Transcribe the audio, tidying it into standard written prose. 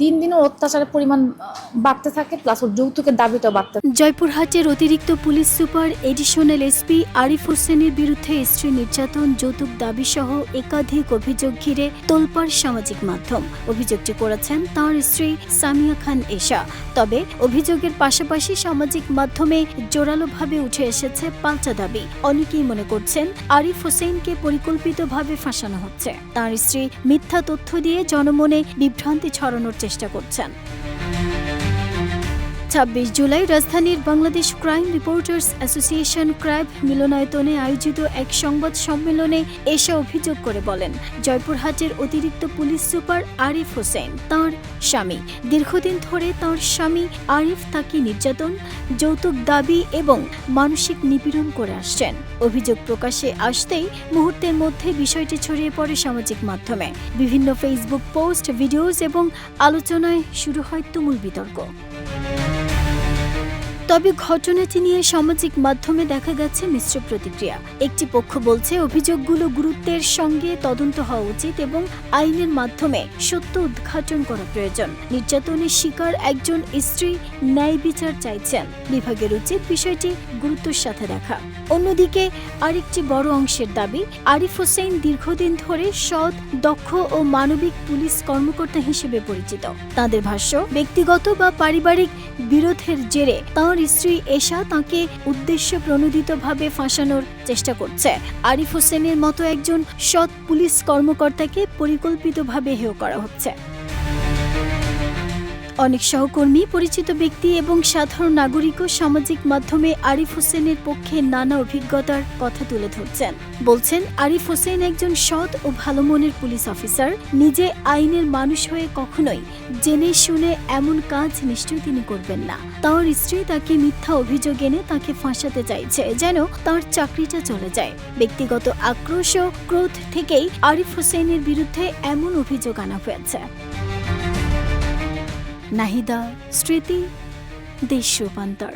দিন দিন ওর অত্যাচারের পরিমাণ বাড়তে থাকে, প্লাস ওর যৌতুকের দাবিটাও বাড়তে থাকে। জয়পুরহাটের অতিরিক্ত police super additional SP Arif হোসেনের বিরুদ্ধে স্ত্রী নির্যাতন, যৌতুক দাবি সহ একাধিক অভিযোগ ঘিরে তোলপাড় সামাজিক মাধ্যম। অভিযোগটি করেছেন তাঁর স্ত্রী সামিয়া খান এশা। তবে অভিযোগের পাশাপাশি সামাজিক মাধ্যমে জোরালোভাবে উঠে এসেছে পাল্টা দাবি। অনেকেই মনে করছেন আরিফ হোসেনকে পরিকল্পিতভাবে ফাঁসানো হচ্ছে। তাঁর স্ত্রী মিথ্যা তথ্য দিয়ে জনমনে বিভ্রান্তি ছড়ানোর চেষ্টা করছেন। 26 জুলাই রাজধানীর বাংলাদেশ ক্রাইম রিপোর্টার্স অ্যাসোসিয়েশন ক্রাইব মিলনায়তনে আয়োজিত এক সংবাদ সম্মেলনে এসা অভিযোগ করে বলেন, জয়পুরহাটের অতিরিক্ত পুলিশ সুপার আরিফ হোসেন তাঁর স্বামী। দীর্ঘদিন ধরে তাঁর স্বামী আরিফ তাকে নির্যাতন, যৌতুক দাবি এবং মানসিক নিপীড়ন করে আসছেন। অভিযোগ প্রকাশ্যে আসতেই মুহূর্তের মধ্যে বিষয়টি ছড়িয়ে পড়ে সামাজিক মাধ্যমে। বিভিন্ন ফেসবুক পোস্ট, ভিডিওস এবং আলোচনায় শুরু হয় তুমুল বিতর্ক। তবে ঘটনাটি নিয়ে সামাজিক মাধ্যমে দেখা গেছে মিশ্র প্রতিক্রিয়া। একটি পক্ষ বলছে অভিযোগগুলো গুরুত্বের সঙ্গে তদন্ত হওয়া উচিত এবং আইনের মাধ্যমে সত্য উদ্ঘাটন করা প্রয়োজন। নির্যাতনের শিকার একজন স্ত্রী ন্যায় বিচার চাইছেন, বিভাগের উচিত বিষয়টি গুরুত্বের সাথে দেখা। অন্যদিকে আরেকটি বড় অংশের দাবি, আরিফ হোসেন দীর্ঘদিন ধরে সৎ, দক্ষ ও মানবিক পুলিশ কর্মকর্তা হিসেবে পরিচিত। তাঁদের ভাষ্য, ব্যক্তিগত বা পারিবারিক বিরোধের জেরে তাঁর স্ত্রী এশা তাঁকে উদ্দেশ্য প্রণোদিতভাবে ফাঁসানোর চেষ্টা করছে। আরিফ হোসেনের মতো একজন সৎ পুলিশ কর্মকর্তাকে পরিকল্পিতভাবে হেয় করা হচ্ছে। অনেক সহকর্মী, পরিচিত ব্যক্তি এবং সাধারণ নাগরিকও সামাজিক মাধ্যমে আরিফ হোসেনের পক্ষে নানা অভিজ্ঞতার কথা তুলে ধরছেন। বলছেন, আরিফ হোসেন একজন সৎ ও ভালো মনের পুলিশ অফিসার। নিজে আইনের মানুষ হয়ে কখনোই জেনে শুনে এমন কাজ নিশ্চয়ই তিনি করবেন না। তাঁর স্ত্রী তাকে মিথ্যা অভিযোগ এনে তাকে ফাঁসাতে চাইছে, যেন তাঁর চাকরিটা চলে যায়। ব্যক্তিগত আক্রোশ ও ক্রোধ থেকেই আরিফ হোসেনের বিরুদ্ধে এমন অভিযোগ আনা হয়েছে। নাহিদা, স্মৃতি, দেশ রূপান্তর।